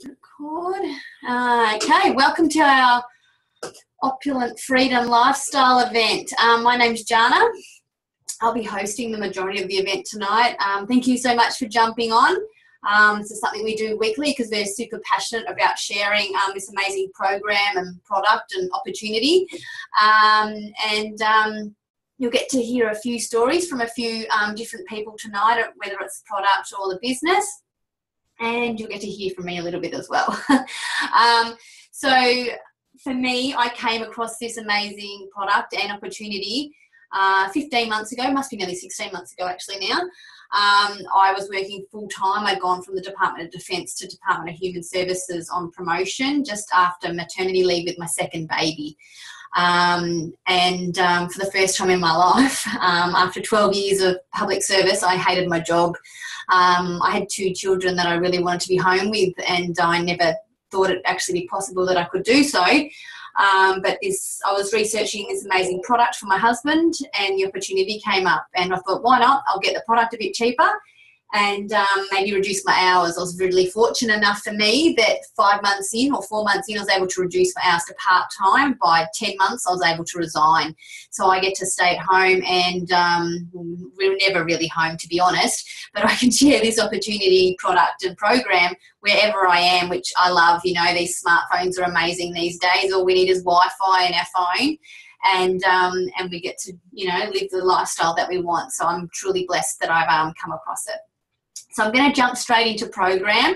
Record. Okay, welcome to our Opulent Freedom Lifestyle event. My name's Jana. I'll be hosting the majority of the event tonight. Thank you so much for jumping on. This is something we do weekly because we're super passionate about sharing this amazing program and product and opportunity. You'll get to hear a few stories from a few different people tonight, whether it's the product or the business. And you'll get to hear from me a little bit as well. So for me, I came across this amazing product and opportunity 15 months ago, must be nearly 16 months ago actually now. I was working full-time. I'd gone from the Department of Defence to Department of Human Services on promotion just after maternity leave with my second baby. For the first time in my life, after 12 years of public service, I hated my job. I had two children that I really wanted to be home with, and I never thought it actually be possible that I could do so. I was researching this amazing product for my husband, and the opportunity came up, and I thought, why not? I'll get the product a bit cheaper and maybe reduce my hours. I was really fortunate enough for me that 5 months in or 4 months in, I was able to reduce my hours to part-time. By 10 months, I was able to resign. So I get to stay at home, and we're never really home, to be honest, but I can share this opportunity, product and program wherever I am, which I love. You know, these smartphones are amazing these days. All we need is Wi-Fi and our phone. And we get to, live the lifestyle that we want. So I'm truly blessed that I've come across it. So I'm going to jump straight into program.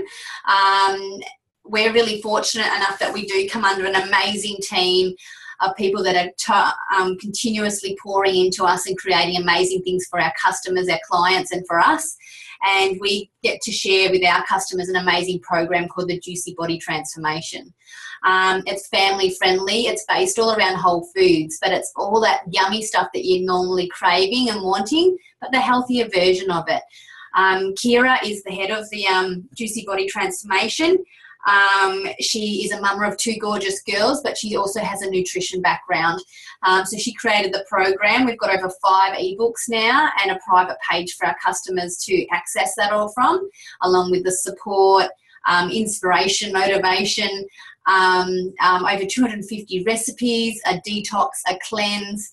We're really fortunate enough that we do come under an amazing team of people that are continuously pouring into us and creating amazing things for our customers, our clients, and for us. And we get to share with our customers an amazing program called the Juicy Body Transformation. It's family friendly. It's based all around whole foods, but it's all that yummy stuff that you're normally craving and wanting, but the healthier version of it. Kira is the head of the Juicy Body Transformation. She is a mama of two gorgeous girls, but she also has a nutrition background. So she created the program. We've got over 5 ebooks now and a private page for our customers to access that all from, along with the support, inspiration, motivation, over 250 recipes, a detox, a cleanse,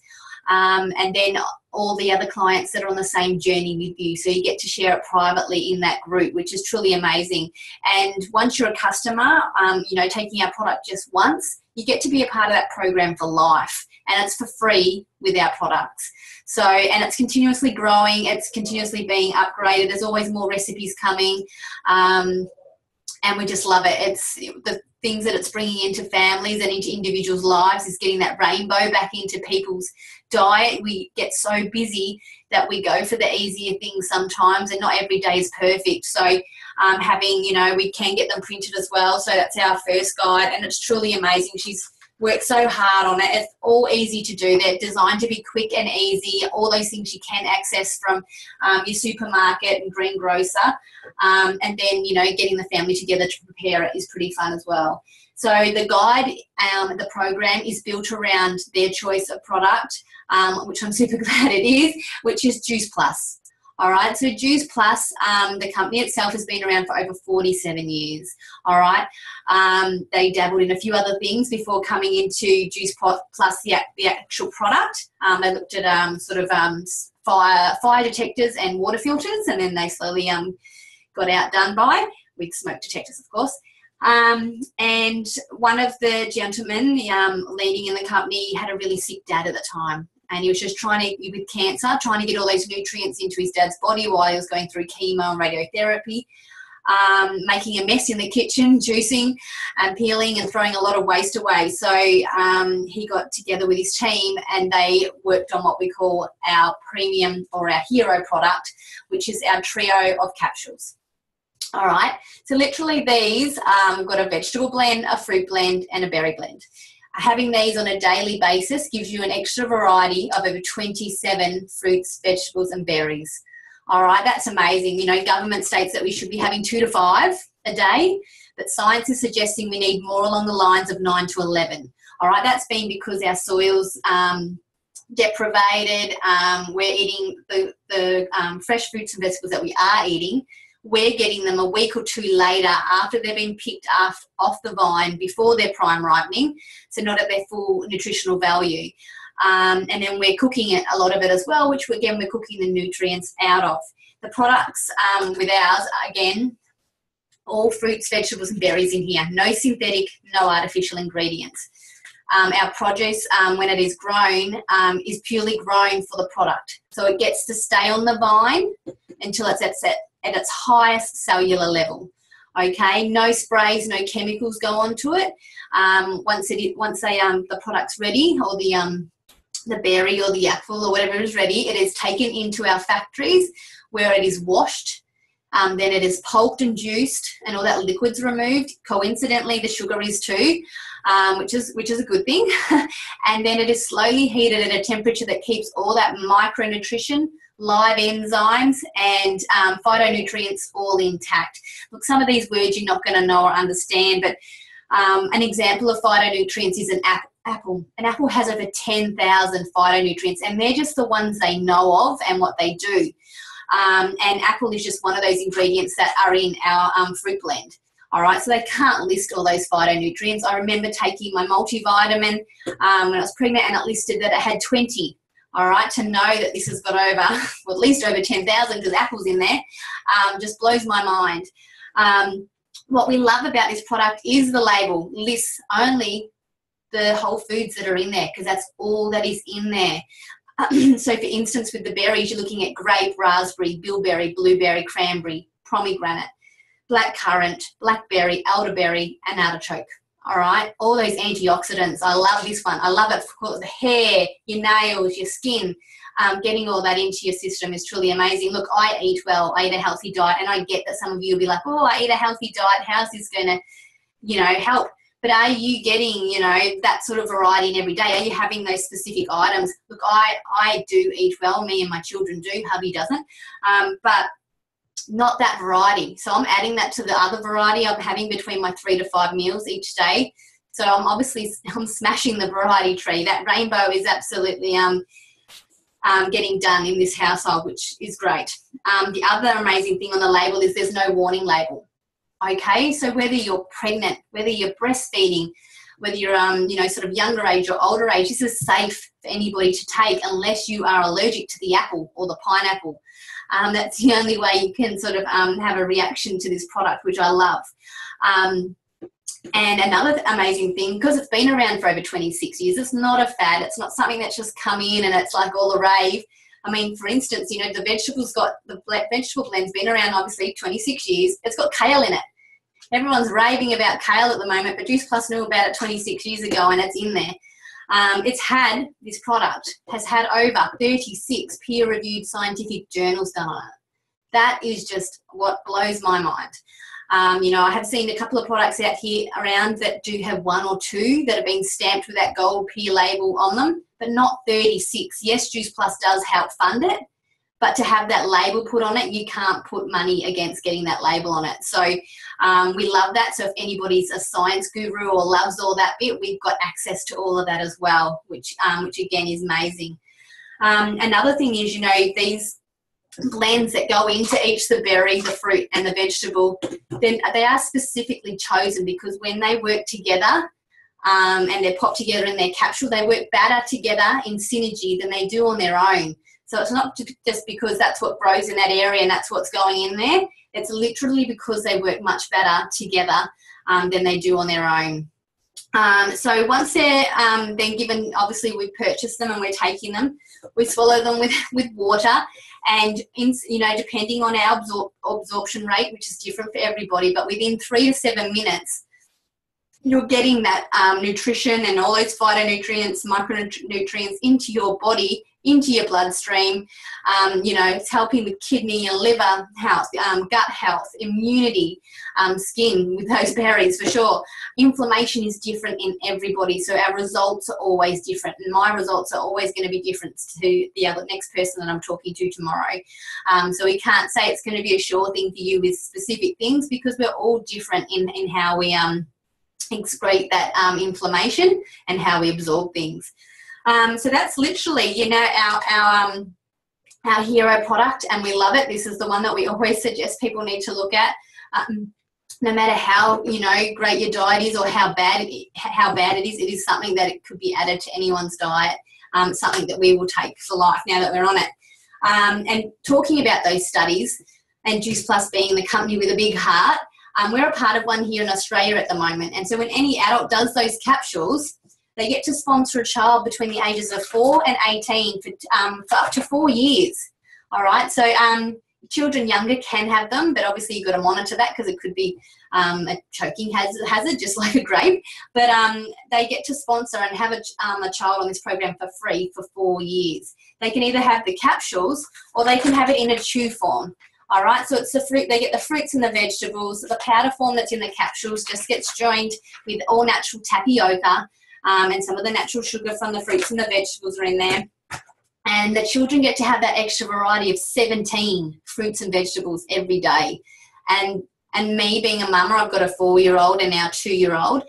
and then all the other clients that are on the same journey with you. So you get to share it privately in that group, which is truly amazing. And once you're a customer, taking our product just once, you get to be a part of that program for life. And it's for free with our products. So, and it's continuously growing. It's continuously being upgraded. There's always more recipes coming. And we just love it. It's the things that it's bringing into families and into individuals' lives is getting that rainbow back into people's diet. We get so busy that we go for the easier things sometimes, and not every day is perfect. So we can get them printed as well. So that's our first guide, and it's truly amazing. She's worked so hard on it. It's all easy to do. They're designed to be quick and easy. All those things you can access from your supermarket and greengrocer. And then, getting the family together to prepare it is pretty fun as well. So the guide, the program is built around their choice of product, which I'm super glad it is, which is Juice Plus. All right, so Juice Plus, the company itself has been around for over 47 years. All right, they dabbled in a few other things before coming into Juice Plus, the actual product. They looked at fire detectors and water filters, and then they slowly got outdone by with smoke detectors, of course. And one of the gentlemen leading in the company had a really sick dad at the time. And he was just with cancer, trying to get all those nutrients into his dad's body while he was going through chemo and radiotherapy, making a mess in the kitchen, juicing and peeling and throwing a lot of waste away. So he got together with his team, and they worked on what we call our premium or our hero product, which is our trio of capsules. All right, so literally these, we've got a vegetable blend, a fruit blend, and a berry blend. Having these on a daily basis gives you an extra variety of over 27 fruits, vegetables, and berries. All right, that's amazing. Government states that we should be having 2 to 5 a day, but science is suggesting we need more along the lines of 9 to 11. All right, that's been because our soil's deprivated. We're eating the fresh fruits and vegetables that we are eating. we're getting them a week or two later after they've been picked off the vine before their prime ripening, so not at their full nutritional value. And then we're cooking it, a lot of it as well, which again, we're cooking the nutrients out of. The products with ours, again, all fruits, vegetables and berries in here. No synthetic, no artificial ingredients. Our produce, when it is grown, is purely grown for the product. So it gets to stay on the vine until it's at its highest cellular level. Okay, no sprays, no chemicals go onto it. Once the product's ready, or the berry or the apple or whatever is ready, it is taken into our factories where it is washed. Then it is pulped and juiced, and all that liquid's removed. Coincidentally, the sugar is too, which is a good thing. And then it is slowly heated at a temperature that keeps all that micronutrition, live enzymes, and phytonutrients all intact. Look, some of these words you're not going to know or understand, but an example of phytonutrients is an apple. An apple has over 10,000 phytonutrients, and they're just the ones they know of and what they do. And apple is just one of those ingredients that are in our fruit blend. All right, so they can't list all those phytonutrients. I remember taking my multivitamin when I was pregnant, and it listed that it had 20. All right, to know that this has got over, well, at least over 10,000, because apple's in there, just blows my mind. What we love about this product is the label lists only the whole foods that are in there, because that's all that is in there. So, for instance, with the berries, you're looking at grape, raspberry, bilberry, blueberry, cranberry, pomegranate, blackcurrant, blackberry, elderberry, and artichoke. All right, all those antioxidants. I love this one. I love it for the hair, your nails, your skin. Getting all that into your system is truly amazing. Look, I eat well. I eat a healthy diet, and I get that some of you will be like, oh, I eat a healthy diet. How's this going to, help? But are you getting, that sort of variety in every day? Are you having those specific items? Look, I do eat well. Me and my children do. Hubby doesn't. But not that variety. So I'm adding that to the other variety I'm having between my 3 to 5 meals each day. So I'm smashing the variety tree. That rainbow is absolutely getting done in this household, which is great. The other amazing thing on the label is there's no warning label. Okay, so whether you're pregnant, whether you're breastfeeding, whether you're sort of younger age or older age, this is safe for anybody to take unless you are allergic to the apple or the pineapple. That's the only way you can sort of have a reaction to this product, which I love. And another amazing thing, because it's been around for over 26 years, it's not a fad. It's not something that's just come in and it's like all the rave. I mean, for instance, the vegetable blend's been around obviously 26 years. It's got kale in it. Everyone's raving about kale at the moment, but Juice Plus knew about it 26 years ago, and it's in there. This product has had over 36 peer-reviewed scientific journals done on it. That is just what blows my mind. I have seen a couple of products out here around that do have 1 or 2 that have been stamped with that gold peer label on them, but not 36. Yes, Juice Plus does help fund it, but to have that label put on it, you can't put money against getting that label on it. So we love that. So if anybody's a science guru or loves all that bit, we've got access to all of that as well, which again is amazing. Another thing is, these blends that go into each, the berry, the fruit and the vegetable, then they are specifically chosen because when they work together and they're popped together in their capsule, they work better together in synergy than they do on their own. So it's not just because that's what grows in that area and that's what's going in there. It's literally because they work much better together than they do on their own. So once they're then given, obviously we purchase them and we're taking them, we swallow them with water, and depending on our absorption rate, which is different for everybody, but within 3 to 7 minutes, you're getting that nutrition and all those phytonutrients, micronutrients into your body, into your bloodstream. It's helping with kidney and liver health, gut health, immunity, skin with those berries for sure. Inflammation is different in everybody, so our results are always different, and my results are always going to be different to the next person that I'm talking to tomorrow. So we can't say it's going to be a sure thing for you with specific things because we're all different in how we excrete that inflammation and how we absorb things. So that's literally, our our hero product, and we love it. This is the one that we always suggest people need to look at. No matter how, you know, great your diet is or how bad it is something that it could be added to anyone's diet, something that we will take for life now that we're on it. And talking about those studies, and Juice Plus being the company with a big heart, we're a part of one here in Australia at the moment. And so when any adult does those capsules, they get to sponsor a child between the ages of 4 and 18 for up to 4 years. All right, so children younger can have them, but obviously you've got to monitor that because it could be a choking hazard, just like a grape. But they get to sponsor and have a child on this program for free for 4 years. They can either have the capsules or they can have it in a chew form. All right, so it's the fruit. They get the fruits and the vegetables. The powder form that's in the capsules just gets joined with all natural tapioca, and some of the natural sugar from the fruits and the vegetables are in there. And the children get to have that extra variety of 17 fruits and vegetables every day. And me being a mama, I've got a 4-year-old and now 2-year-old.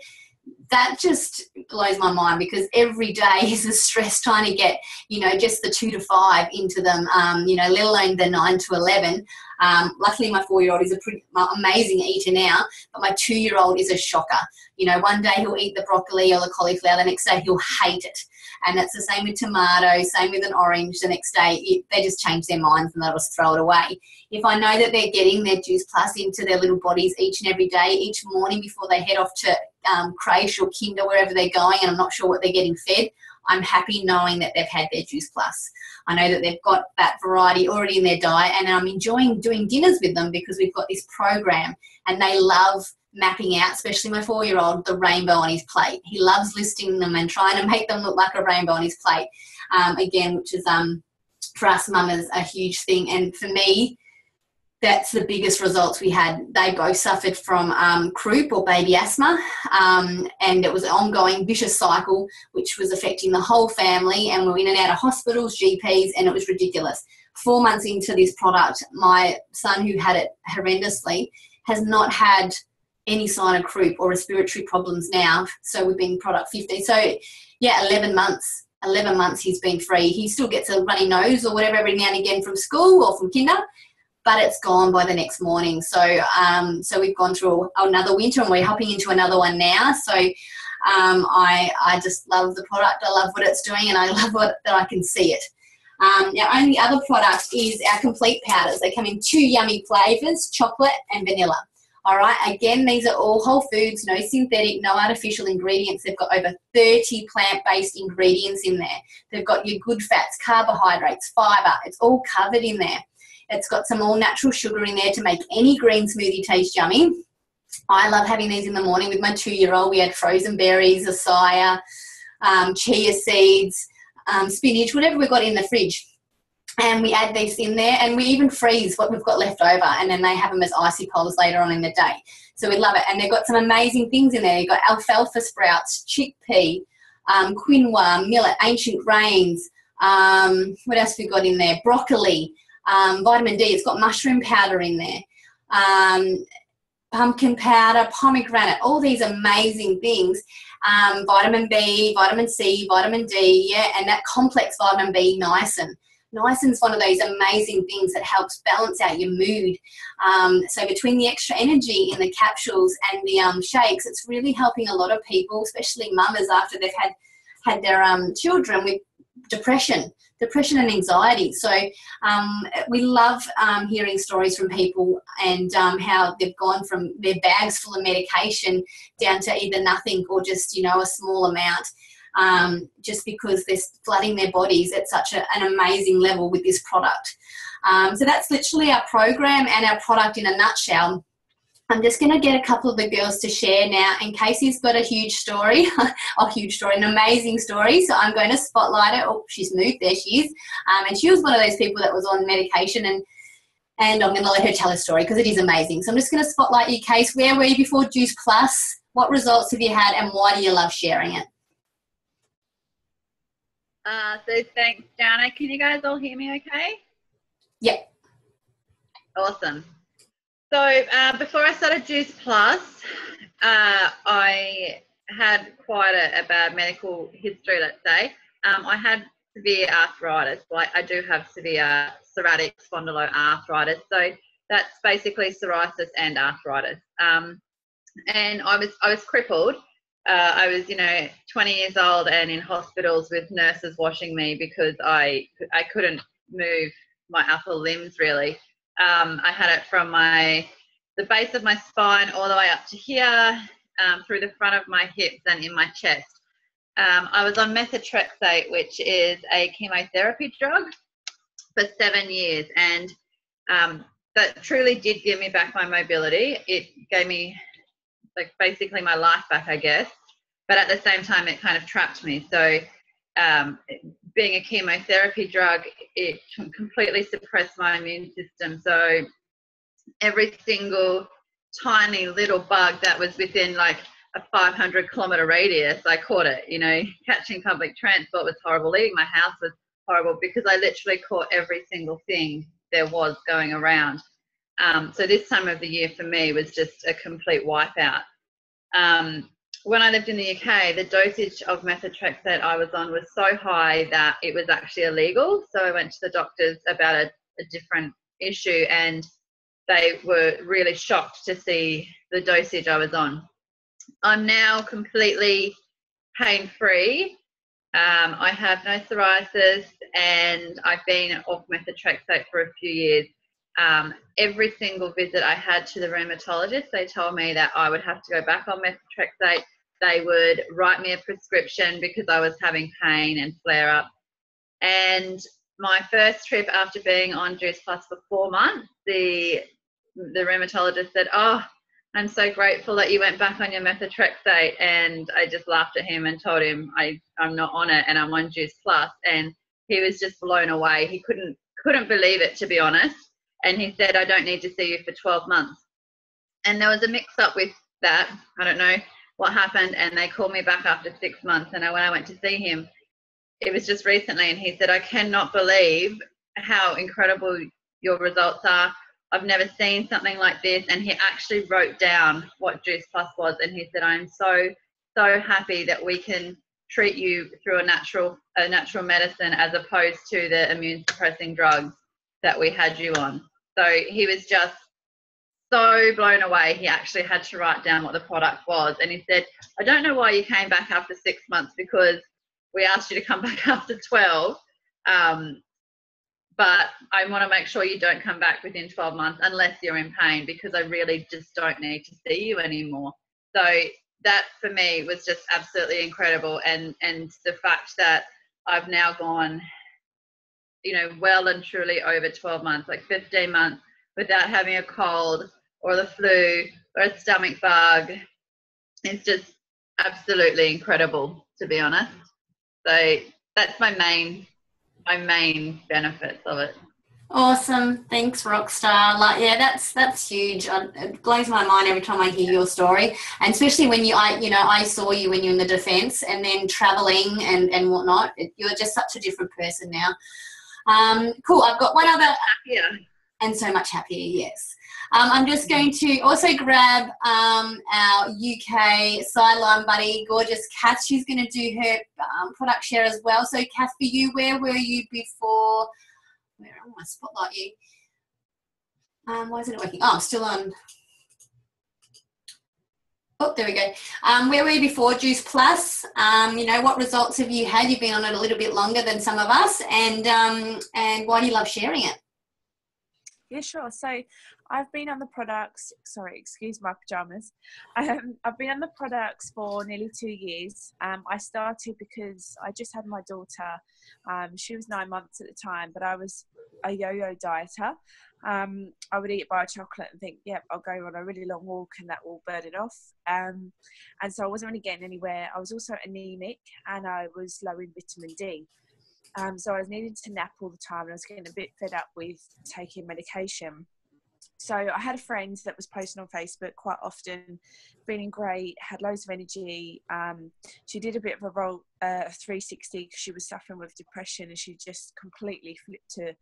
That just blows my mind because every day is a stress trying to get, you know, just the 2 to 5 into them, you know, let alone the 9 to 11. Luckily, my 4-year-old is a pretty amazing eater now, but my 2-year-old is a shocker. You know, one day he'll eat the broccoli or the cauliflower, the next day he'll hate it. And it's the same with tomatoes, same with an orange. The next day, they just change their minds and they'll just throw it away. If I know that they're getting their Juice Plus into their little bodies each and every day, each morning before they head off to creche or kinder, wherever they're going, and I'm not sure what they're getting fed, I'm happy knowing that they've had their Juice Plus. I know that they've got that variety already in their diet, and I'm enjoying doing dinners with them because we've got this program and they love mapping out, especially my 4-year-old, the rainbow on his plate. He loves listing them and trying to make them look like a rainbow on his plate, again, which is for us mamas a huge thing. And for me, that's the biggest results we had. They both suffered from croup or baby asthma, and it was an ongoing vicious cycle which was affecting the whole family, and we were in and out of hospitals, GPs, and it was ridiculous. 4 months into this product, my son, who had it horrendously, has not had any sign of croup or respiratory problems now. So we've been product 15. So yeah, 11 months. 11 months he's been free. He still gets a runny nose or whatever every now and again from school or from kinder, but it's gone by the next morning. So so we've gone through another winter and we're hopping into another one now. So I just love the product. I love what it's doing, and I love that I can see it. Our only other product is our complete powders. They come in 2 yummy flavours, chocolate and vanilla. All right, again, these are all whole foods, no synthetic, no artificial ingredients. They've got over 30 plant-based ingredients in there. They've got your good fats, carbohydrates, fibre. It's all covered in there. It's got some all-natural sugar in there to make any green smoothie taste yummy. I love having these in the morning with my 2-year-old. We had frozen berries, acai, chia seeds, spinach, whatever we've got in the fridge. And we add these in there, and we even freeze what we've got left over, and then they have them as icy poles later on in the day. So we love it. And they've got some amazing things in there. You've got alfalfa sprouts, chickpea, quinoa, millet, ancient grains. What else have we got in there? Broccoli, vitamin D. It's got mushroom powder in there. Pumpkin powder, pomegranate, all these amazing things. Vitamin B, vitamin C, vitamin D, yeah, and that complex vitamin B, niacin. Niacin's one of those amazing things that helps balance out your mood. So between the extra energy in the capsules and the shakes, it's really helping a lot of people, especially mamas after they've had their children, with depression and anxiety. So we love hearing stories from people and how they've gone from their bags full of medication down to either nothing or just, you know, a small amount. Just because they're flooding their bodies at such an amazing level with this product. So that's literally our program and our product in a nutshell. I'm just going to get a couple of the girls to share now, and Casey's got a huge story, an amazing story. So I'm going to spotlight her. Oh, she's moved. There she is. And she was one of those people that was on medication, and I'm going to let her tell her story because it is amazing. So I'm just going to spotlight you, Case. Where were you before Juice Plus? What results have you had, and why do you love sharing it? So thanks, Jana. Can you guys all hear me okay? Yep. Awesome. So before I started Juice Plus, I had quite a bad medical history, let's say. I had severe arthritis. Like I do have severe psoriatic spondyloarthritis. So that's basically psoriasis and arthritis. And I was crippled. I was, 20 years old and in hospitals with nurses washing me because I couldn't move my upper limbs really. I had it from the base of my spine all the way up to here, through the front of my hips and in my chest. I was on methotrexate, which is a chemotherapy drug, for 7 years, and that truly did give me back my mobility. It gave me like basically my life back, I guess, but at the same time it kind of trapped me. So being a chemotherapy drug, it completely suppressed my immune system. So every single tiny little bug that was within like a 500-kilometer radius, I caught it. Catching public transport was horrible. Leaving my house was horrible because I literally caught every single thing there was going around. So this time of the year for me was just a complete wipeout. When I lived in the UK, the dosage of methotrexate I was on was so high that it was actually illegal. So I went to the doctors about a different issue, and they were really shocked to see the dosage I was on. I'm now completely pain-free. I have no psoriasis, and I've been off methotrexate for a few years. Every single visit I had to the rheumatologist, they told me that I would have to go back on methotrexate. They would write me a prescription because I was having pain and flare-up. And my first trip after being on Juice Plus for 4 months, the rheumatologist said, "Oh, I'm so grateful that you went back on your methotrexate." And I just laughed at him and told him I'm not on it and I'm on Juice Plus. And he was just blown away. He couldn't believe it, to be honest. And he said, "I don't need to see you for 12 months. And there was a mix up with that. I don't know what happened. And they called me back after 6 months. And when I went to see him, it was just recently. And he said, "I cannot believe how incredible your results are. I've never seen something like this." And he actually wrote down what Juice Plus was. And he said, "I'm so, so happy that we can treat you through a natural medicine as opposed to the immune suppressing drugs that we had you on." So he was just so blown away. He actually had to write down what the product was. And he said, "I don't know why you came back after 6 months, because we asked you to come back after 12. But I want to make sure you don't come back within 12 months unless you're in pain, because I really just don't need to see you anymore." So that for me was just absolutely incredible. And the fact that I've now gone, well and truly over 12 months, like 15 months, without having a cold or the flu or a stomach bug, it's just absolutely incredible, to be honest. So that's my main benefits of it. Awesome. Thanks, Rockstar. That's huge. It blows my mind every time I hear your story, and especially when I saw you when you're in the defence and then travelling and whatnot. You're just such a different person now. Cool. I've got one other. Happier. And so much happier, yes. I'm just going to also grab our UK sideline buddy, gorgeous Kath. She's going to do her product share as well. So, Kath, for you, where were you before? Where am I? Spotlight you. Why isn't it working? Oh, I'm still on. Oh, there we go. Where were you before Juice Plus? What results have you had? You've been on it a little bit longer than some of us, and why do you love sharing it? Yeah, sure. So I've been on the products, sorry, excuse my pajamas. I've been on the products for nearly 2 years. I started because I just had my daughter. She was 9 months at the time, but I was a yo-yo dieter. I would eat a bar of chocolate and think, yep, I'll go on a really long walk and that will burn it off. And so I wasn't really getting anywhere. I was also anemic and I was low in vitamin D. So I was needing to nap all the time, and I was getting a bit fed up with taking medication. So I had a friend that was posting on Facebook quite often, feeling great, had loads of energy. She did a bit of a 360 because she was suffering with depression, and she just completely flipped to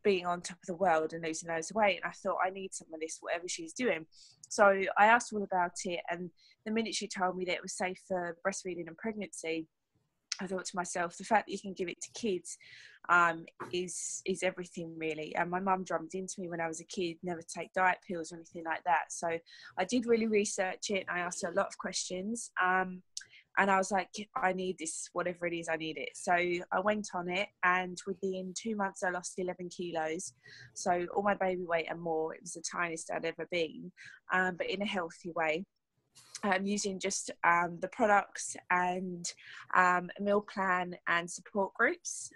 being on top of the world and losing loads of weight. And I thought, I need some of this, whatever she's doing. So I asked her all about it, and the minute she told me that it was safe for breastfeeding and pregnancy, I thought to myself, the fact that you can give it to kids is everything really. And my mum drummed into me when I was a kid, never take diet pills or anything like that. So I did really research it. I asked her a lot of questions. And I was like, I need this, whatever it is, I need it. So I went on it, and within 2 months, I lost 11 kilos. So all my baby weight and more. It was the tiniest I'd ever been, but in a healthy way. Using just the products and a meal plan and support groups,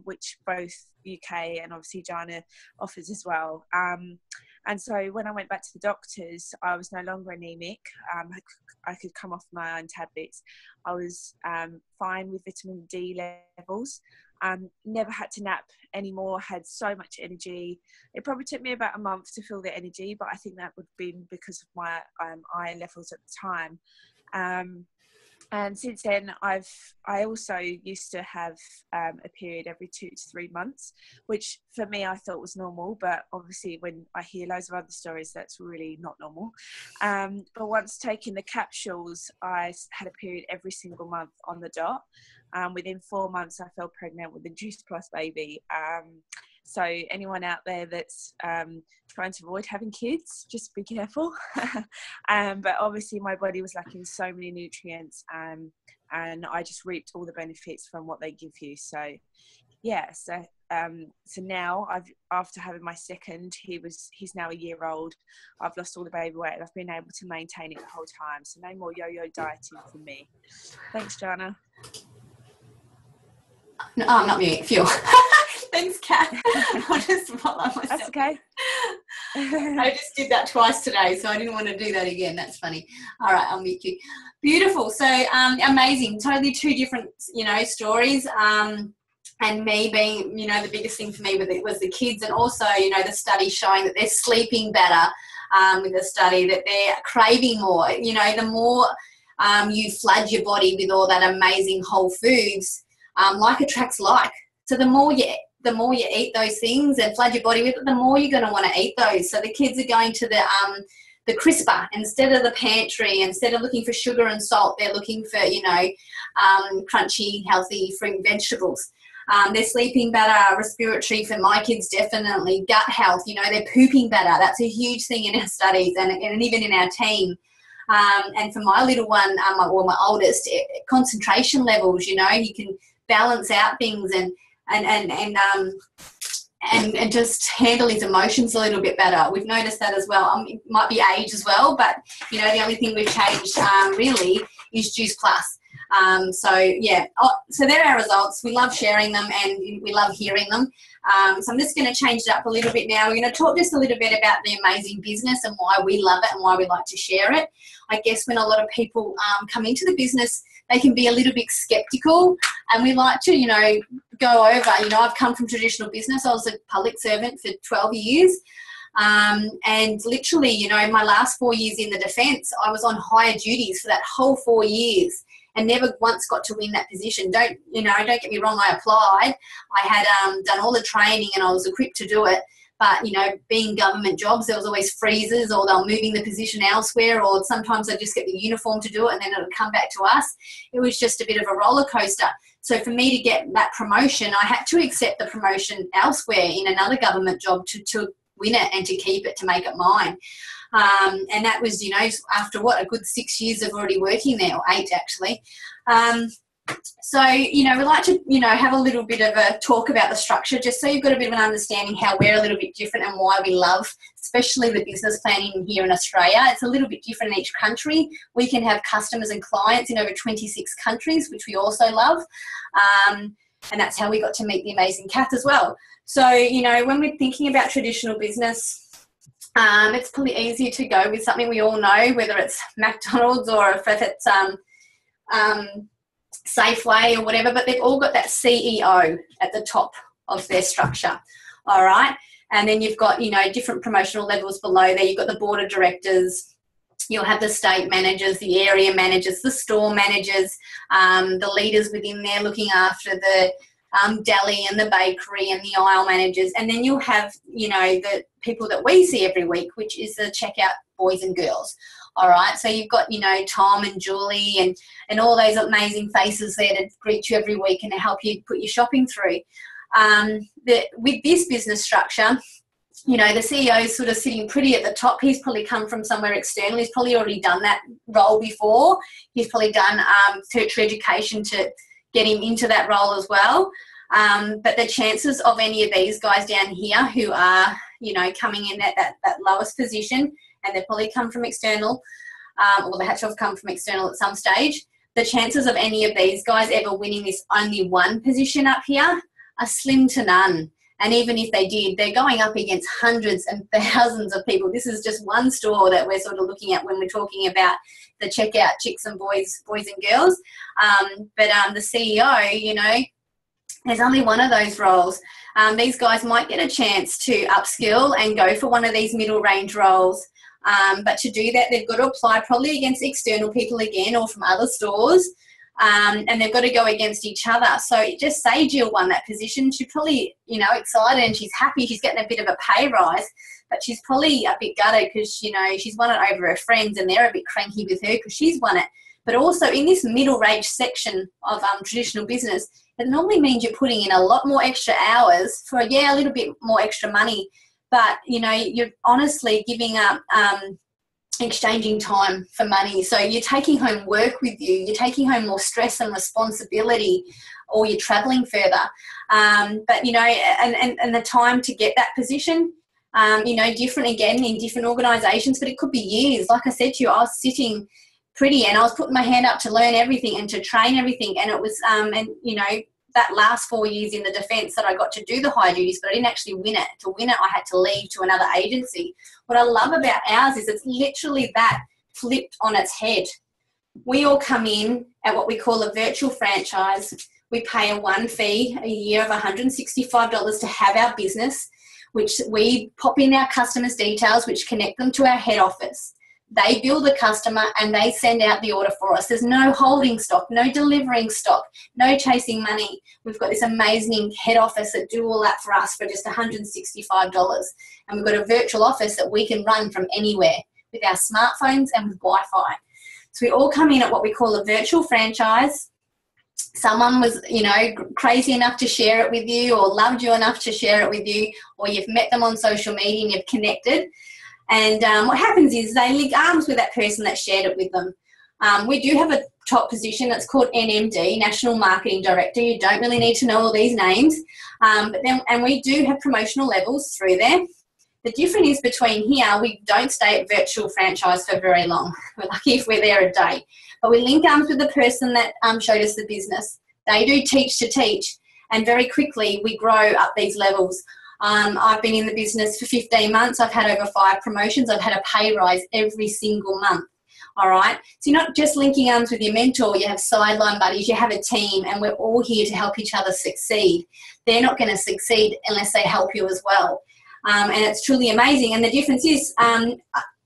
which both UK and obviously Jana offers as well. And so when I went back to the doctors, I was no longer anemic. I could come off my own tablets. I was fine with vitamin D levels. Never had to nap anymore, had so much energy. It probably took me about a month to feel the energy, but I think that would have been because of my iron levels at the time. And since then, I also used to have a period every 2 to 3 months, which for me I thought was normal. But obviously, when I hear loads of other stories, that's really not normal. But once taking the capsules, I had a period every single month on the dot. Within 4 months, I fell pregnant with a Juice Plus baby. So anyone out there that's trying to avoid having kids, just be careful. But obviously my body was lacking so many nutrients, and I just reaped all the benefits from what they give you. So yeah, so now after having my second, he's now a year old. I've lost all the baby weight, and I've been able to maintain it the whole time. So no more yo-yo dieting for me. Thanks, Jana. No, I'm not mute. Fuel. Thanks, Kat. I'll just follow myself. That's okay. I just did that twice today, so I didn't want to do that again. That's funny. All right, I'll mute you. Beautiful. So amazing. Totally two different, stories. And me being, the biggest thing for me was the kids, and also, the study showing that they're sleeping better. With the study that they're craving more. The more you flood your body with all that amazing whole foods, like attracts like. So the more you eat those things and flood your body with it, the more you're going to want to eat those. So the kids are going to the crisper instead of the pantry. Instead of looking for sugar and salt, they're looking for, crunchy, healthy fruit and vegetables. They're sleeping better, respiratory for my kids definitely, gut health, they're pooping better. That's a huge thing in our studies and even in our team. And for my little one, my oldest, concentration levels, you can balance out things and just handle his emotions a little bit better. We've noticed that as well. It might be age as well, but the only thing we've changed really is Juice Plus. So they're our results. We love sharing them and we love hearing them. So I'm just going to change it up a little bit now. We're going to talk just a little bit about the amazing business and why we love it and why we like to share it. I guess when a lot of people come into the business, they can be a little bit skeptical, and we like to, go over, I've come from traditional business. I was a public servant for 12 years. And literally, my last 4 years in the defence, I was on higher duties for that whole 4 years and never once got to win that position. Don't get me wrong, I applied. I had done all the training and I was equipped to do it. But, being government jobs, there was always freezes, or they were moving the position elsewhere, or sometimes I'd just get the uniform to do it and then it would come back to us. It was just a bit of a roller coaster. So for me to get that promotion, I had to accept the promotion elsewhere in another government job to win it and to keep it, to make it mine. And that was, after a good 6 years of already working there, or 8 actually. So, we like to, have a little bit of a talk about the structure, just so you've got a bit of an understanding how we're a little bit different and why we love, especially the business planning here in Australia. It's a little bit different in each country. We can have customers and clients in over 26 countries, which we also love. And that's how we got to meet the amazing Kath as well. So, when we're thinking about traditional business, it's probably easier to go with something we all know, whether it's McDonald's or if it's Safeway or whatever, but they've all got that CEO at the top of their structure. All right. And then you've got, different promotional levels below there. You've got the board of directors. You'll have the state managers, the area managers, the store managers, the leaders within there looking after the deli and the bakery and the aisle managers. And then you'll have, the people that we see every week, which is the checkout boys and girls. All right, so you've got, you know, Tom and Julie and all those amazing faces there to greet you every week and to help you put your shopping through. With this business structure, you know, the CEO is sort of sitting pretty at the top. He's probably come from somewhere external. He's probably already done that role before. He's probably done tertiary education to get him into that role as well. But the chances of any of these guys down here who are, you know, coming in at that lowest position, and they've probably come from external, or they had to have come from external at some stage, the chances of any of these guys ever winning this only one position up here are slim to none. And even if they did, they're going up against hundreds and thousands of people. This is just one store that we're sort of looking at when we're talking about the checkout chicks and boys and girls. But the CEO, you know, there's only one of those roles. These guys might get a chance to upskill and go for one of these middle range roles. But to do that, they've got to apply probably against external people again or from other stores. And they've got to go against each other. So just say Jill won that position. She's probably, you know, excited and she's happy. She's getting a bit of a pay rise, but she's probably a bit gutted because, you know, she's won it over her friends and they're a bit cranky with her because she's won it. But also in this middle range section of traditional business, it normally means you're putting in a lot more extra hours for, a little bit more extra money. But, you know, you're honestly giving up exchanging time for money. So you're taking home work with you, you're taking home more stress and responsibility, or you're traveling further. But, you know, and the time to get that position, you know, different again in different organisations, but it could be years. Like I said to you, I was sitting pretty and I was putting my hand up to learn everything and to train everything. And it was, and, you know, that last 4 years in the defence that I got to do the high duties, but I didn't actually win it. To win it, I had to leave to another agency. What I love about ours is it's literally that flipped on its head. We all come in at what we call a virtual franchise. We pay a one fee a year of $165 to have our business, which we pop in our customers' details, which connect them to our head office. They bill the customer and they send out the order for us. There's no holding stock, no delivering stock, no chasing money. We've got this amazing head office that do all that for us for just $165. And we've got a virtual office that we can run from anywhere with our smartphones and with Wi-Fi. So we all come in at what we call a virtual franchise. Someone was, you know, crazy enough to share it with you or loved you enough to share it with you, or you've met them on social media and you've connected. And what happens is they link arms with that person that shared it with them. We do have a top position that's called NMD, National Marketing Director. You don't really need to know all these names. And we do have promotional levels through there. The difference is between here, we don't stay at virtual franchise for very long. We're lucky if we're there a day. But we link arms with the person that showed us the business. They do teach to teach. And very quickly, we grow up these levels. I've been in the business for 15 months. I've had over 5 promotions. I've had a pay rise every single month. All right. So you're not just linking arms with your mentor. You have sideline buddies. You have a team, and we're all here to help each other succeed. They're not going to succeed unless they help you as well. And it's truly amazing. And the difference is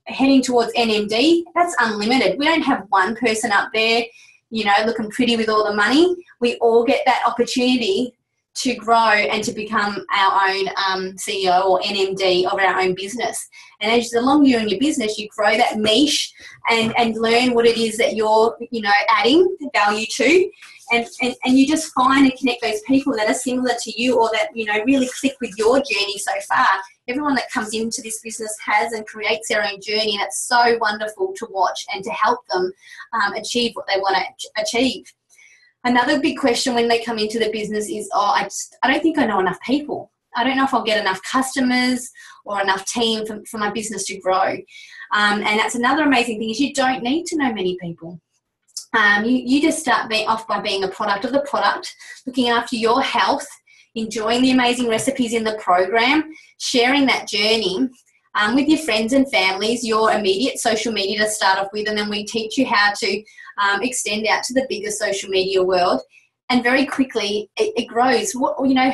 heading towards NMD, that's unlimited. We don't have one person up there, you know, looking pretty with all the money. We all get that opportunity to grow and to become our own CEO or NMD of our own business. And as the longer you're in your business, you grow that niche and learn what it is that you're, you know, adding value to. And you just find and connect those people that are similar to you or that, you know, really click with your journey so far. Everyone that comes into this business has and creates their own journey, and it's so wonderful to watch and to help them achieve what they want to achieve. Another big question when they come into the business is, I don't think I know enough people. I don't know if I'll get enough customers or enough team for my business to grow. And that's another amazing thing is you don't need to know many people. You just start off by being a product of the product, looking after your health, enjoying the amazing recipes in the program, sharing that journey with your friends and families, your immediate social media to start off with, and then we teach you how to extend out to the bigger social media world. And very quickly it grows. You know,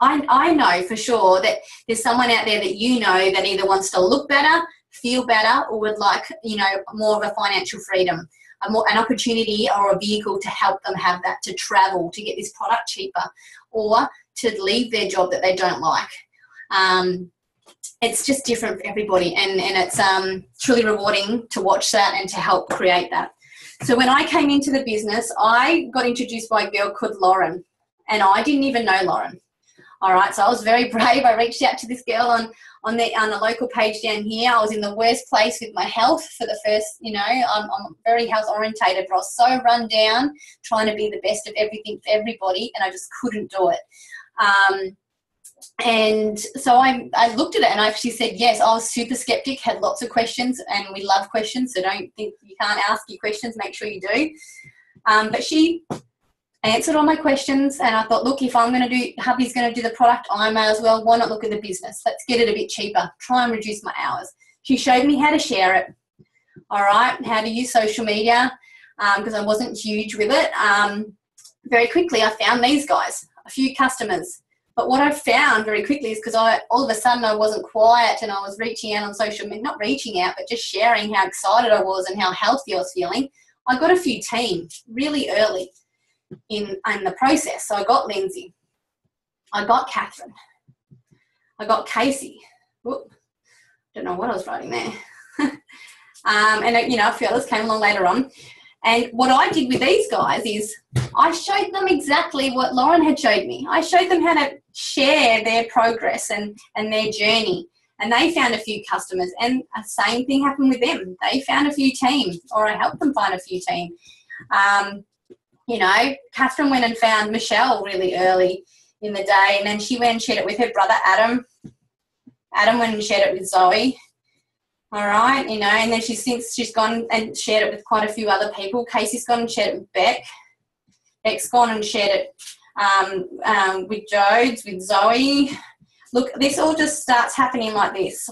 I know for sure that there's someone out there that you know that either wants to look better, feel better, or would like, you know, more of a financial freedom, an opportunity or a vehicle to help them have that, to travel, to get this product cheaper, or to leave their job that they don't like. it's just different for everybody, and it's truly rewarding to watch that and to help create that. So when I came into the business, I got introduced by a girl called Lauren, and I didn't even know Lauren. All right, so I was very brave. I reached out to this girl on the local page down here. I was in the worst place with my health for the first, I'm very health orientated, but I was so run down trying to be the best of everything for everybody, and I just couldn't do it. And so I looked at it and I actually said yes. I was super skeptic, had lots of questions, and we love questions, so don't think you can't ask your questions, make sure you do. But she answered all my questions, and I thought, look, if I'm going to do, hubby's going to do the product, I may as well. Why not look at the business? Let's get it a bit cheaper, try and reduce my hours. She showed me how to share it, all right, how to use social media, because I wasn't huge with it. Very quickly I found these guys, a few customers. But what I found very quickly is because all of a sudden I wasn't quiet, and I was reaching out on social media, not reaching out, but just sharing how excited I was and how healthy I was feeling. I got a few teams really early in the process. So I got Lindsay, I got Catherine, I got Casey. Whoop, don't know what I was writing there. And a few others came along later on. And what I did with these guys is I showed them exactly what Lauren had showed me. I showed them how to share their progress and their journey. And they found a few customers, and the same thing happened with them. They found a few teams, or I helped them find a few teams. Catherine went and found Michelle really early in the day, and then she went and shared it with her brother, Adam. Adam went and shared it with Zoe. All right, and then she's gone and shared it with quite a few other people. Casey's gone and shared it with Beck. Beck's gone and shared it with Jodes, with Zoe. Look, this all just starts happening like this.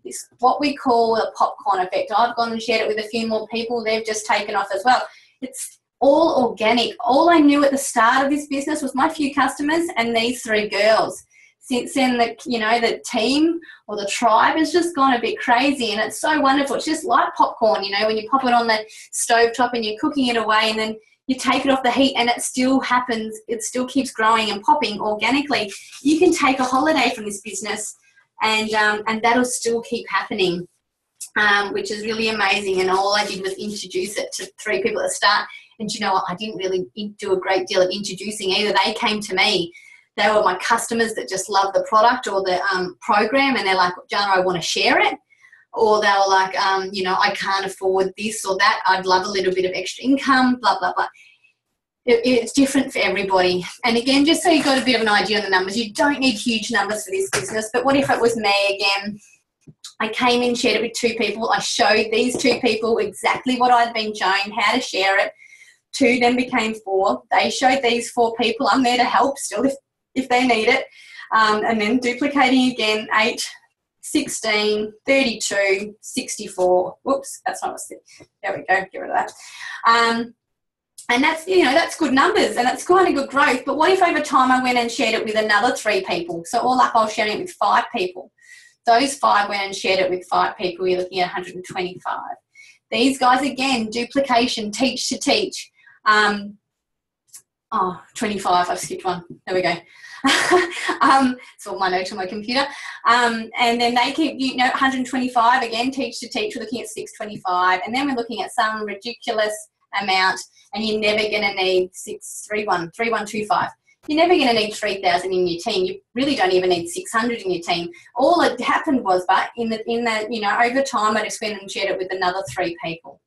This what we call a popcorn effect. I've gone and shared it with a few more people. They've just taken off as well. It's all organic. All I knew at the start of this business was my few customers and these three girls. Since then, the team or the tribe has just gone a bit crazy, and it's so wonderful. It's just like popcorn, when you pop it on the stovetop and you're cooking it away, and then you take it off the heat, and it still happens. It still keeps growing and popping organically. You can take a holiday from this business, and that'll still keep happening, which is really amazing. And all I did was introduce it to three people at the start. And you know what? I didn't really do a great deal of introducing either. They came to me. They were my customers that just love the product or the program, and they're like, Jana, I want to share it. Or they were like, I can't afford this or that. I'd love a little bit of extra income, blah, blah, blah. It's different for everybody. And again, just so you got a bit of an idea on the numbers, you don't need huge numbers for this business. But what if it was me again? I came in, shared it with two people. I showed these two people exactly what I'd been shown, how to share it. Two then became four. They showed these four people. I'm there to help still if they need it. And then duplicating again, 8, 16, 32, 64. Whoops, that's not what I said. There we go, get rid of that. And that's, that's good numbers, and that's quite a good growth. But what if over time I went and shared it with another 3 people? So all up I was sharing it with 5 people. Those 5 went and shared it with 5 people. You're looking at 125. These guys, again, duplication, teach to teach. 25, I've skipped one. There we go. It's all my notes on my computer. And then they keep, 125 again, teach to teach. We're looking at 625. And then we're looking at some ridiculous amount, and you're never going to need 3125. You're never going to need 3,000 in your team. You really don't even need 600 in your team. All that happened was, but in that, over time, I just went and shared it with another 3 people.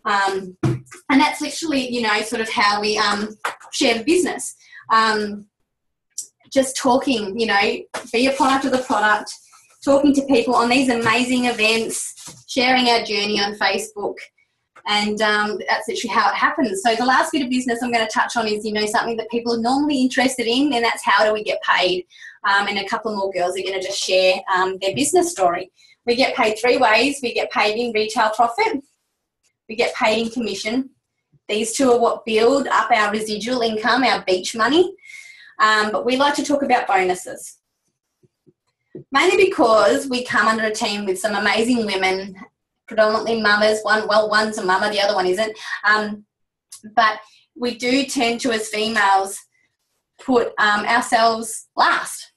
And that's literally, sort of how we share the business. Just talking, be a product of the product, talking to people on these amazing events, sharing our journey on Facebook. And that's literally how it happens. So the last bit of business I'm going to touch on is, something that people are normally interested in, and that's how do we get paid. And a couple more girls are going to just share their business story. We get paid 3 ways. We get paid in retail profit. We get paid in commission. These 2 are what build up our residual income, our beach money. But we like to talk about bonuses. Mainly because we come under a team with some amazing women, predominantly mamas. One's a mama, the other one isn't. But we do tend to, as females, put ourselves last,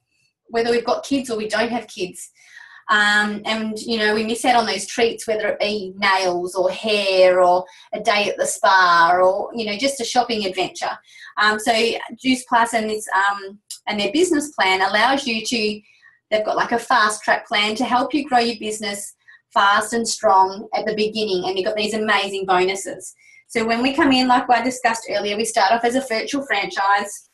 whether we've got kids or we don't have kids. And, you know, we miss out on those treats, whether it be nails or hair or a day at the spa or, you know, just a shopping adventure. So Juice Plus and their business plan allows you to, they've got like a fast track plan to help you grow your business fast and strong at the beginning, and you've got these amazing bonuses. So when we come in, like I discussed earlier, we start off as a virtual franchise.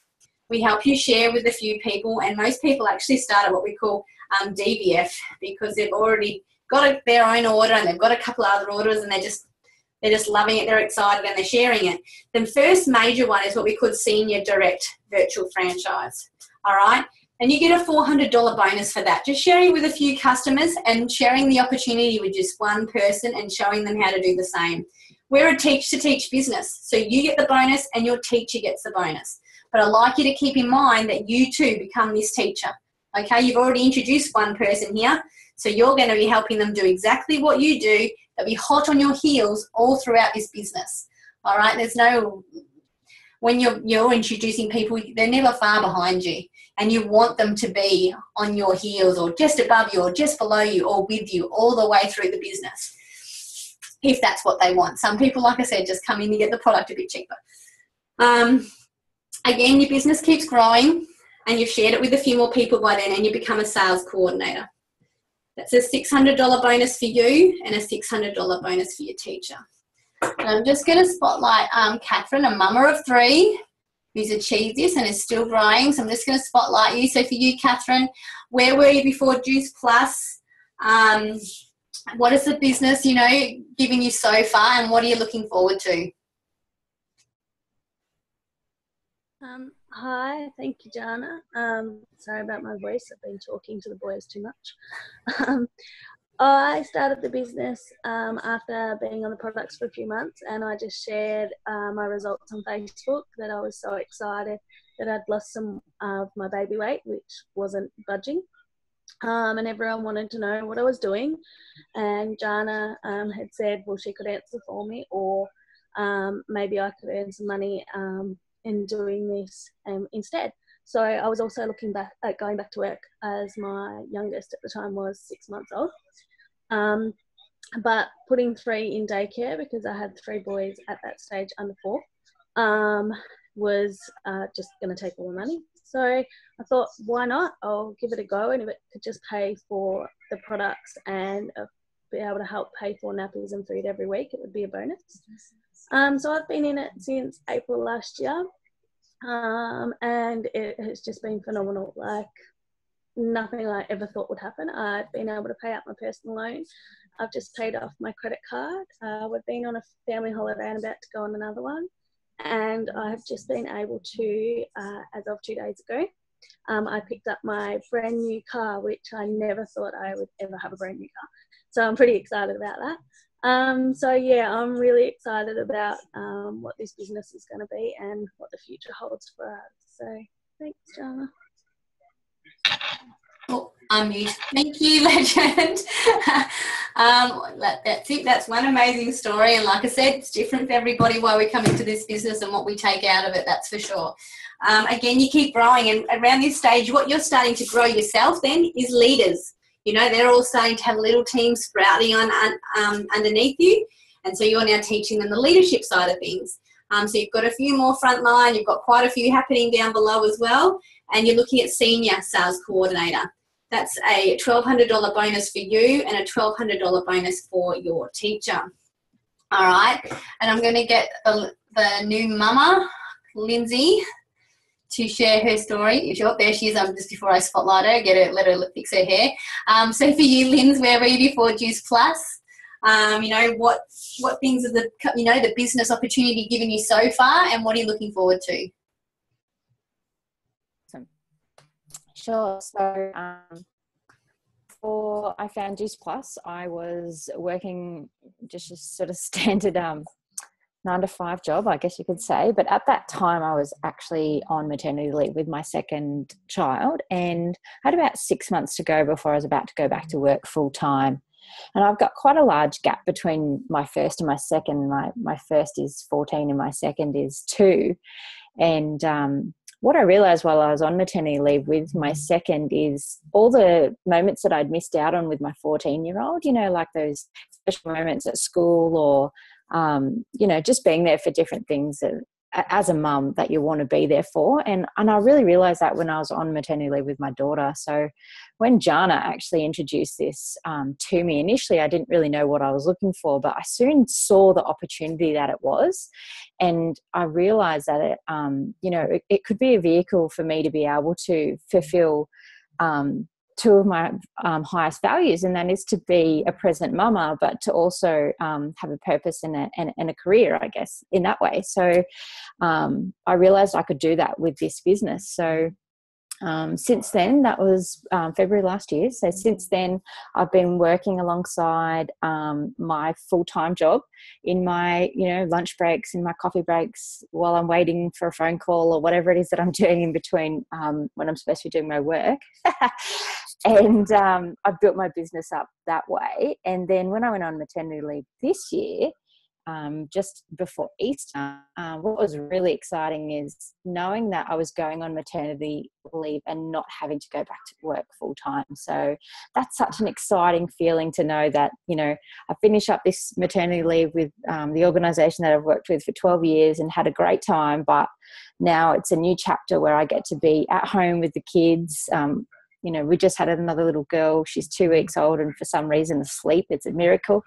We help you share with a few people, and most people actually start at what we call DVF, because they've already got their own order and they've got a couple of other orders, and they're just loving it, they're excited, and they're sharing it. The first major one is what we call senior direct virtual franchise. All right, and you get a $400 bonus for that, just sharing with a few customers and sharing the opportunity with just one person and showing them how to do the same. We're a teach-to-teach business, so you get the bonus and your teacher gets the bonus. But I'd like you to keep in mind that you too become this teacher. Okay, you've already introduced one person here, so you're going to be helping them do exactly what you do. They'll be hot on your heels all throughout this business. All right, there's no, when you're introducing people, they're never far behind you, and you want them to be on your heels or just above you or just below you or with you all the way through the business, if that's what they want. Some people, like I said, just come in to get the product a bit cheaper. Again, your business keeps growing and you've shared it with a few more people by then, and you become a sales coordinator. That's a $600 bonus for you and a $600 bonus for your teacher. And I'm just going to spotlight Catherine, a mama of 3, who's achieved this and is still growing. So I'm just going to spotlight you. So for you, Catherine, where were you before Juice Plus? What is the business, you know, giving you so far, and what are you looking forward to? Hi, thank you, Jana. Sorry about my voice. I've been talking to the boys too much. I started the business after being on the products for a few months, and I just shared my results on Facebook that I was so excited that I'd lost some of my baby weight, which wasn't budging. And everyone wanted to know what I was doing. And Jana had said, well, she could answer for me, or maybe I could earn some money in doing this instead. So I was also looking back at going back to work, as my youngest at the time was 6 months old. But putting 3 in daycare, because I had 3 boys at that stage under 4, was just going to take all the money. So I thought, why not? I'll give it a go, and if it could just pay for the products and be able to help pay for nappies and food every week, it would be a bonus. So I've been in it since April last year, and it has just been phenomenal. Like, nothing I ever thought would happen. I've been able to pay out my personal loan. I've just paid off my credit card. We've been on a family holiday and about to go on another one. And I've just been able to, as of 2 days ago, I picked up my brand new car, which I never thought I would ever have a brand new car. So I'm pretty excited about that. So yeah, I'm really excited about what this business is going to be and what the future holds for us. So thanks, Jana. Oh, unmute. Thank you, legend. That's it. That's one amazing story. And like I said, it's different for everybody why we come into this business and what we take out of it, that's for sure. Again, you keep growing, and around this stage, what you're starting to grow yourself then is leaders. You know, they're all starting to have little teams sprouting underneath you. And so you're now teaching them the leadership side of things. So you've got a few more frontline, you've got quite a few happening down below as well. And you're looking at senior sales coordinator. That's a $1,200 bonus for you and a $1,200 bonus for your teacher. All right. And I'm going to get the new mama, Lindsay, to share her story. There she is. Just before I spotlight her, let her fix her hair. So for you, Linz, where were you before Juice Plus? You know, what things are the business opportunity given you so far, and what are you looking forward to? Sure. So before I found Juice Plus, I was working just a sort of standard 9-to-5 job, I guess you could say. But at that time, I was actually on maternity leave with my second child, and I had about 6 months to go before I was about to go back to work full time. And I've got quite a large gap between my first and my second. My first is 14 and my second is 2. And what I realized while I was on maternity leave with my second is all the moments that I'd missed out on with my 14-year-old, you know, like those special moments at school or, you know, just being there for different things as a mum that you want to be there for. And I really realized that when I was on maternity leave with my daughter. So when Jana actually introduced this to me, initially I didn't really know what I was looking for, but I soon saw the opportunity that it was. And I realized that it, you know, it could be a vehicle for me to be able to fulfill two of my highest values, and that is to be a present mama, but to also have a purpose and a career, I guess, in that way. So I realized I could do that with this business. So since then, that was February last year. So since then, I've been working alongside my full-time job in my, you know, lunch breaks, in my coffee breaks, while I'm waiting for a phone call or whatever it is that I'm doing in between when I'm supposed to be doing my work. And I've built my business up that way. And then when I went on maternity leave this year, just before Easter, what was really exciting is knowing that I was going on maternity leave and not having to go back to work full time. So that's such an exciting feeling to know that, you know, I finish up this maternity leave with the organisation that I've worked with for 12 years and had a great time, but now it's a new chapter where I get to be at home with the kids. You know, we just had another little girl. She's 2 weeks old and for some reason asleep. It's a miracle.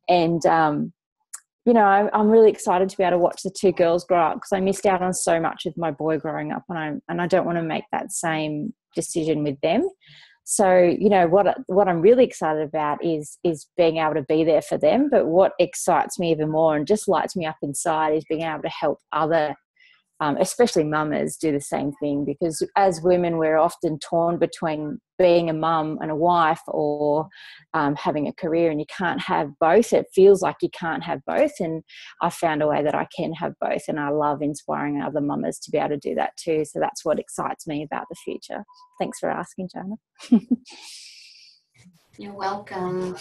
And, you know, I'm really excited to be able to watch the two girls grow up, because I missed out on so much with my boy growing up, and I don't want to make that same decision with them. So, you know, what I'm really excited about is being able to be there for them. But what excites me even more and just lights me up inside is being able to help other especially mamas do the same thing, because as women we're often torn between being a mum and a wife or having a career, and you can't have both. It feels like you can't have both, and I found a way that I can have both, and I love inspiring other mamas to be able to do that too. So that's what excites me about the future. Thanks for asking, Jana. You're welcome.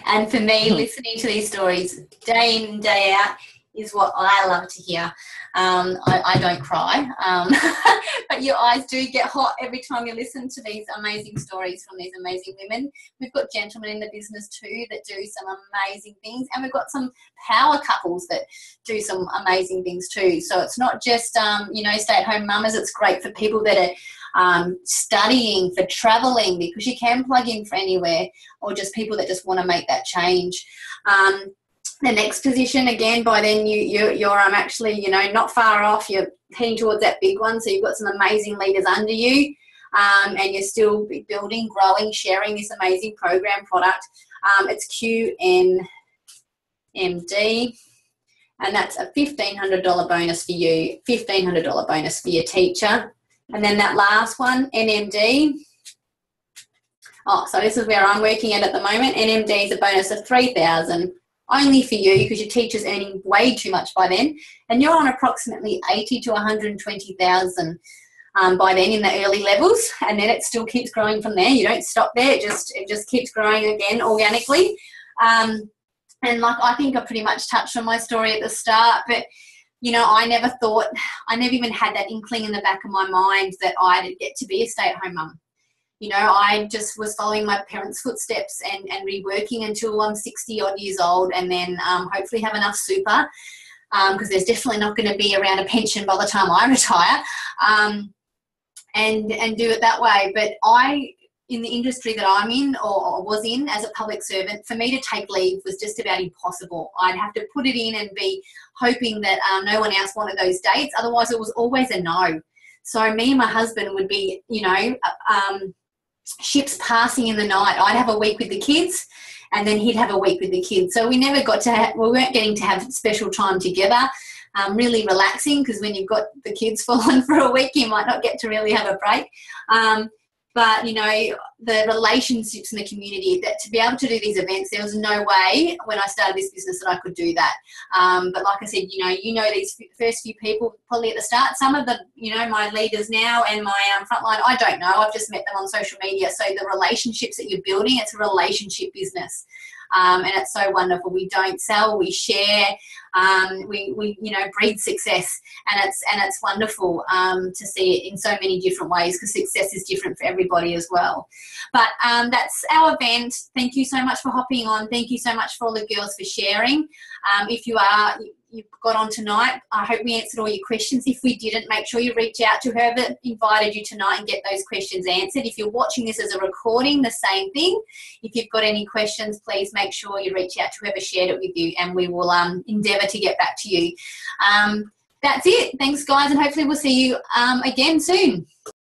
And for me, listening to these stories day in, day out is what I love to hear. I don't cry, but your eyes do get hot every time you listen to these amazing stories from these amazing women. We've got gentlemen in the business too that do some amazing things, and we've got some power couples that do some amazing things too. So it's not just, you know, stay-at-home mamas. It's great for people that are studying, for traveling, because you can plug in for anywhere, or just people that just want to make that change. The next position, again, by then you're actually, you know, not far off. You're heading towards that big one. So you've got some amazing leaders under you, and you're still building, growing, sharing this amazing program product. It's QNMD, and that's a $1,500 bonus for you, $1,500 bonus for your teacher. And then that last one, NMD. Oh, so this is where I'm working at the moment. NMD is a bonus of $3,000. Only for you, because your teacher's earning way too much by then, and you're on approximately 80 to 120,000 by then in the early levels, and then it still keeps growing from there. You don't stop there; it just keeps growing again organically. And like, I think I pretty much touched on my story at the start, but you know, I never even had that inkling in the back of my mind that I'd get to be a stay-at-home mum. You know, I just was following my parents' footsteps and reworking until I'm 60 odd years old, and then hopefully have enough super, because there's definitely not going to be around a pension by the time I retire, and do it that way. But in the industry that I'm in, or was in as a public servant, for me to take leave was just about impossible. I'd have to put it in and be hoping that no one else wanted those dates. Otherwise, it was always a no. So me and my husband would be, you know, ships passing in the night. I'd have a week with the kids, and then he'd have a week with the kids. So we never got to we weren't getting to have special time together, really relaxing, because when you've got the kids fallen for a week, you might not get to really have a break. But, you know, the relationships in the community, that to be able to do these events, there was no way when I started this business that I could do that. But like I said, you know these first few people probably at the start. Some of the, you know, my leaders now and my frontline, I don't know. I've just met them on social media. So the relationships that you're building, it's a relationship business. and it's so wonderful. We don't sell, we share, we breed success, and it's wonderful to see it in so many different ways, because success is different for everybody as well. But that's our event. Thank you so much for hopping on. Thank you so much for all the girls for sharing. If you've got on tonight, I hope we answered all your questions. If we didn't, make sure you reach out to whoever invited you tonight and get those questions answered. If you're watching this as a recording, the same thing. If you've got any questions, please make sure you reach out to whoever shared it with you, and we will endeavour to get back to you. That's it. Thanks, guys, and hopefully we'll see you again soon.